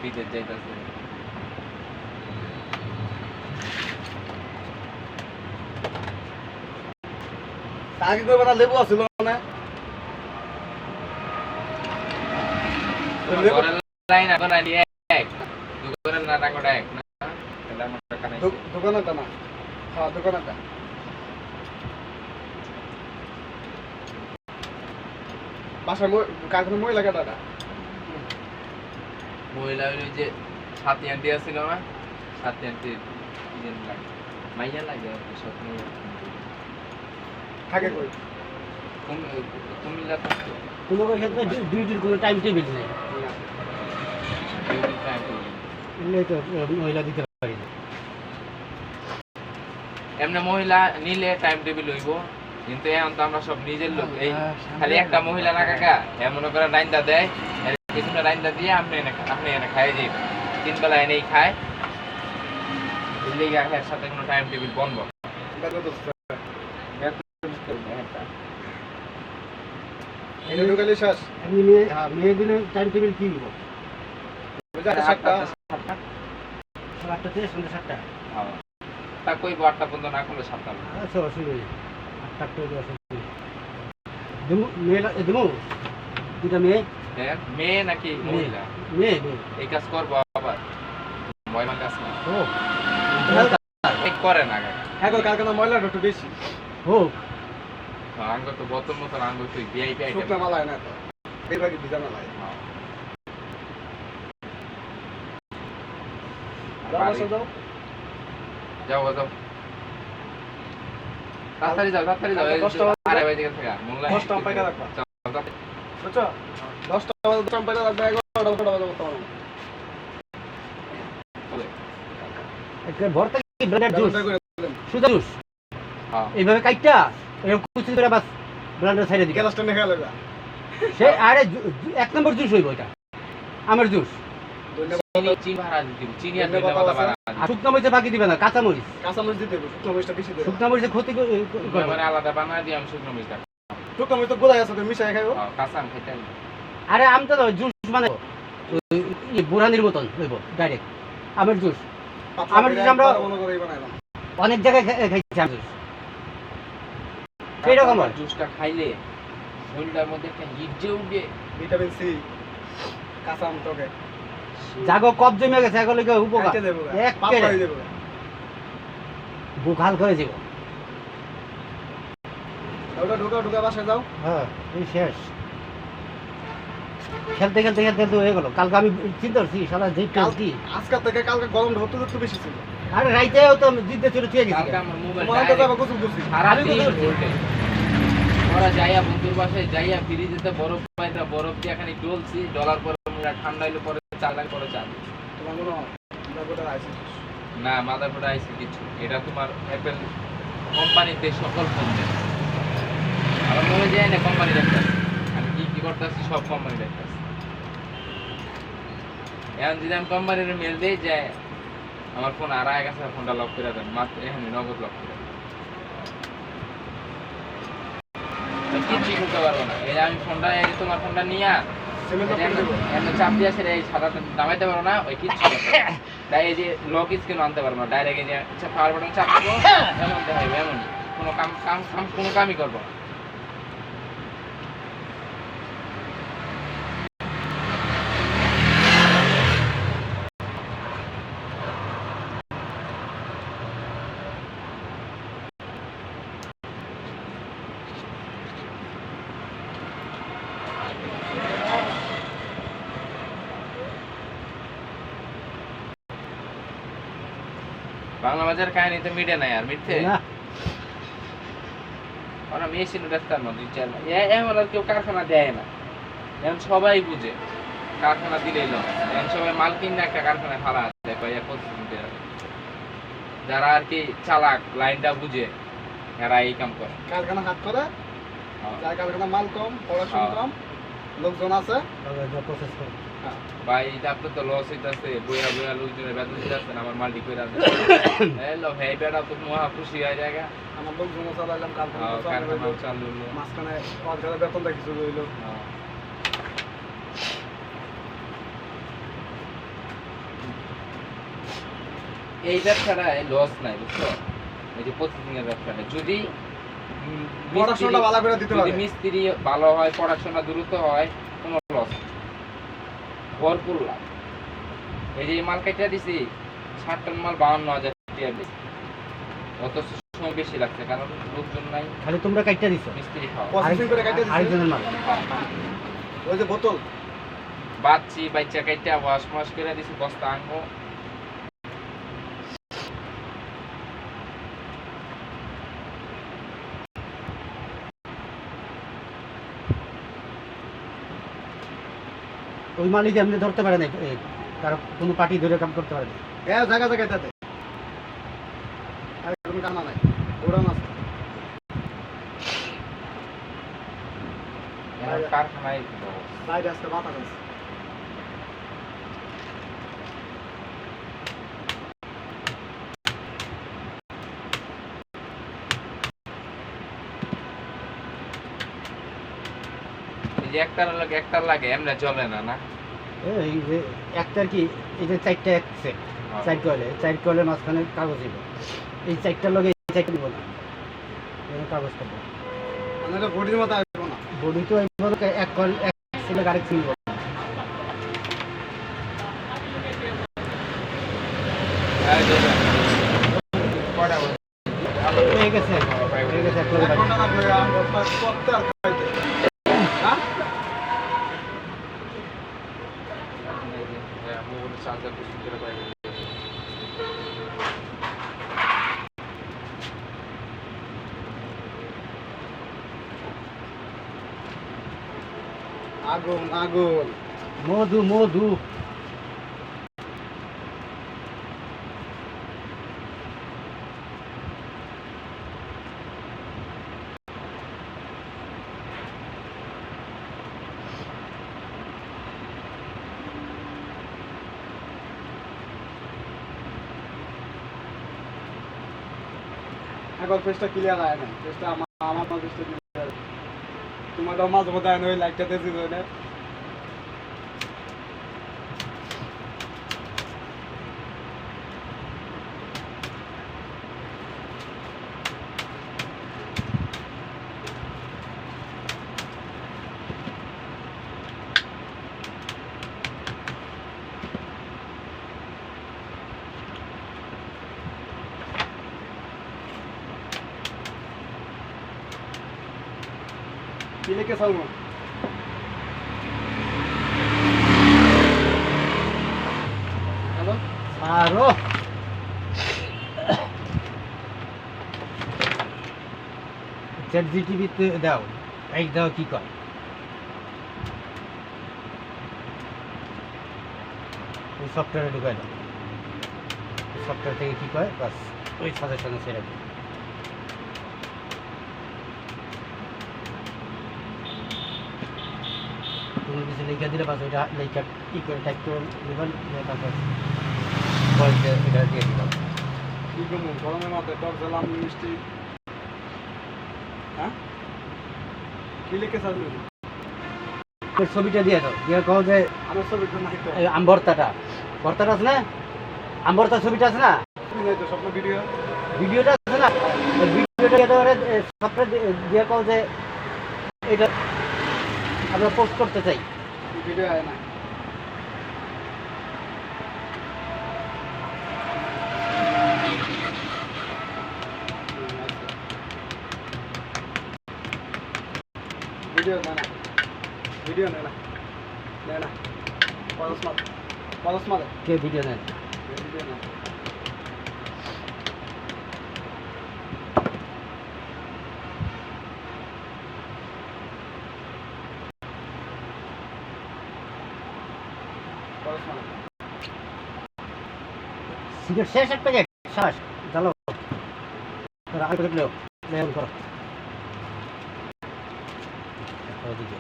বিদেশ যাইতাছে আগে কইবা না লেবু আছিল না লাইন এখন আনি এক দোকানের না টাকাটা এক না এটা আমার টাকা নাই দোকানটা না হ্যাঁ দোকানটা বাসা কারখানা মহিলা কাটাটা মহিলা ওই যে সাথী আন্টি আছিল না সাথী আন্টি ইজেন লাগে মাইয়া লাগে সব মেয়ে থাকে কই কুমিল্লা থাকে তোমার ক্ষেত্রে ডিউটির কোনো টাইম টেবিল নেই এমনি তো মহিলা দিতে পারি না এমনি মহিলা নিলে টাইম টেবিল হইব কিন্তু এখন তো আমরা সব নিজের লোক এই খালি একটা মহিলা না কাকা এমন করে রাইন্দা দেয় কিছুটা রাইন্দা দিয়ে আপনি এনে খাই যাবেন 3 বেলা এনেই খায় এর লেগে এর সাথে কোনো টাইম টেবিল বন্ধ এই ঢুকালে শেষ এমনি মেয়ে দিনে টাইম টেবিল কি দিব 7টা 8টা থেকে সন্ধ্যা 7টা তা কইব 8টা পর্যন্ত না করলে 7টা আচ্ছা অসুবিধা নেই 8টা করে দেওয়া দেবো মেয়েরা দেবো দুটা মেয়ে মেয়ে নাকি মহিলা মেয়ে এই কাজ করবো আবার ময়মা কাজ না ও ঠিক করে না হ্যাঁ গো কারখানা ময়লাটা একটু বেশি হোক আঙ্গ তো বোতল মতন আঙ্গ তুই ভিআইপি আইটেম শুকনা মালায় না তো এই ভাগে ভিজা মালায় যাও যাও যাও তাড়াতাড়ি যাও আরে ভাই দিকে থাকা মোল্লা 10টা পাইকা রাখবা বুঝছো 10টা বাজে 10টা পাইকা রাখবা 11টা বাজে তোমার একটা ভর্তা কি ব্লেন্ডার জুস সুদা জুস এইভাবে কাইটা এরকম কুচি করে বাস ব্লেন্ডার সাইডে দিকে গ্লাসটা নিয়ে লাগা সে আরে এক নম্বর জুস হইব এটা আমার জুস চিনি ভাড়া দিতে চিনি আর দুইটা পাতা ভাড়া শুকনো মরিচ বাকি দিবে না কাঁচা মরিচ দিতে হবে শুকনো মরিচটা বেশি দেবে শুকনো মরিচে ক্ষতি মানে আলাদা বানায় দিয়ে আমি শুকনো মিষ্টি শুকনো মরিচ তো গোলাই আছে তুমি মিশাই খাইও কাঁচা আম খেতে আরে আম তো জুস মানে বুড়ানির মতন হইব ডাইরেক্ট আমের জুস আমের জুস আমরা মনে করে বানাইলাম অনেক জায়গায় খাইছি আম জুস এইরকম জুসটা খাইলে শরীরের মধ্যে একটা হিট যে উঠে ভিটামিন সি কাঁচা আম টকে জাগো কপ জমে গেছে এগুলো কি উপকার কাটে দেব এক পাপ কেড়ে হয়ে যাবে বুখাল করে যাব ওটা ঢোকা বাসায় যাও হ্যাঁ এই শেষ খেলতে তো হয়ে গেল কালকে আমি চিন্তা করছি সারা যে কাল কি আজকে থেকে কালকে গরম হতে একটু বেশি ছিল আরে রাইতেও তো জিদ্দে চলে ছুঁয়ে গেছি কালকে আমার মোবাইল তোমার তো যাবে গোসল করছি সারা দিন ভোল্টেজ ওরা যাইয়া বন্ধুর বাসায় যাইয়া ফ্রিজেতে বরফ পাইরা বরফ দিয়ে এখানে ডলছি ডলার পরে ঠান্ডা হইলে পরে চালান পরে চা তোমার কোনো ব্যাপারটা আছে না মাদারবোর্ড আইসি কিছু এটা তোমার অ্যাপেল কোম্পানিতে সকল ফোন দেয় আমার মনে যায় না কোম্পানি দেখতেছে আমি কি করতেছি সব কোম্পানি দেখতেছি এখন যদি আমি কোম্পানির মেল দিই যে আমার ফোন আর আগে গেছে ফোনটা লক করে দেন মাত্র এখানে নগদ লক করে কিচ্ছু করতে পারবো না এই আমি ফোনটা তোমার ফোনটা নিয়ে চাপ দিয়ে আসে এই সাদাটা নামাইতে পারবো না ওই কিচ্ছু তাই এই যে লক স্ক্রিন আনতে পারবো না ডাইরেক্ট এই যে পাওয়ার বাটন চাপ দেবো এমন দেখাইবে এমন কোনো কোনো কামই করবো না বাংলা বাজার কাহিনীতে মিটে নাই আর মিটছে না ওরা মেশিন রাস্তার মধ্যে চালা এমন আর কেউ কারখানা দেয় না এখন সবাই বুঝে কারখানা দিলেই লোক এখন সবাই মাল কিনে একটা কারখানা ফালা দেখো যারা আর কি চালাক লাইনটা বুঝে এরা এই কাম করে কারখানা হাত করে যার কারখানা মাল কম পড়াশোনা কম লোকজন আছে প্রসেস করে ভাই আপনার তো লস হইতাছে বইয়া লোকজনের বেতন দিতেছে আমার মাল্টি করে আছে হ্যালো হে বেটা তো মহা খুশি হয়ে জায়গা আমার লোকজন চালাইলাম কারখানা চালু হলো মাঝখানে সরকারের বেতনটা কিছু রইলো এই ব্যবসাটায় লস নাই, বুঝছো? এই যে প্রসেসিং এর ব্যবসাটা যদি প্রোডাকশনটা ভালো করে দিতে যদি পারে। মিস্ত্রি ভালো হয়, প্রোডাকশনটা দ্রুত হয়, কোনো লস ভরপুর লাভ। এই যে এই মাল কেটে দিছি 60 টন মাল 52,000 টাকা দিছি, অথচ সময় বেশি লাগছে কারণ লোকজন নাই, খালি তোমরা কাইটটা দিছো মিস্ত্রি খাওয়া। প্রসেসিং করে কাটে দিছে। আরেকজনের মাল ওই যে বোতল বাচ্চি বাচ্চা কাইটা ওয়াশ মাশ করে দিছি, বস্তা আনবো। ওই মালিক এমনি ধরতে পারে না, কারো কোনো পার্টি ধরে কাম করতে পারে না। জায়গা জায়গায় তাতে আর কোনো কানা নাই, ওরা মাছ এখন কারখানায় বাইরে আসতে বাতাস আছে। এই যে একটার লাগে এমনি চলে না না। এই যে একটার কি, এই যে 4টা এক সেট, 4 কয়েলের মাঝখানে কাগজ দিব, এই 4টার লগে এই 4টা দিব না, কাগজ করবো। মানে এটা বডির মতো আসবো না। বডি তো এইভাবে এক কয়েল এক ছিল আরেক ছিল। কটা বলে? হয়ে গেছে এক লগে এক বাড়ি। ঘন্টা না করে আমরা করতে আর খাইতে। হ্যাঁ? মোবাইলের চার্জার কিছু করে পাই। আগুন আগুন মধু মধু এখন ফেসটা ক্লিয়ার হয় না, ফেসটা আমার ফেসটা ক্লিয়ার। তোমারটা মাঝে মধ্যে আয় না, ওই লাইটটা দেখছি তো না। কি লিখে সালমান? হ্যালো আরো চ্যাট জিটিভিতে দাও, এই দাও কি কয় ওই সফটওয়্যারে ঢুকাই দাও, সফটওয়্যার থেকে কি কয় বাস ওই সাজেশনে ছেড়ে দাও। তুমি কিছু লিখে দিলে বাস ওইটা লেখা কি করে টাইপ করে নেবেন, তারপর ভয়েসে এটা দিয়ে দিলাম। কি করবো গরমের মাথায় টক জ্বালাম মিষ্টি। হ্যাঁ কি লিখে সালমান? ওই ছবিটা দিয়ে দাও, দিয়ে কও যে আমার ছবিটা নাই তো। এই ভর্তাটা আছে না, ভর্তার ছবিটা আছে না, তুমি নাই তো স্বপ্ন ভিডিও। ভিডিওটা আছে না, ওই ভিডিওটা একেবারে সফটওয়্যার দিয়ে কও যে এটা আমরা পোস্ট করতে চাই। ভিডিও আয় না। ভিডিও নেয় না, ভিডিও নেয় না, নেয় না। পলাশ মারে কে ভিডিও নেন? ভিডিও নেয়। পলাশ মারে সিগারেট শেষ এক প্যাকেট শ্বাস চালো, আর প্যাকেট লেও লেও করো ওদিকে।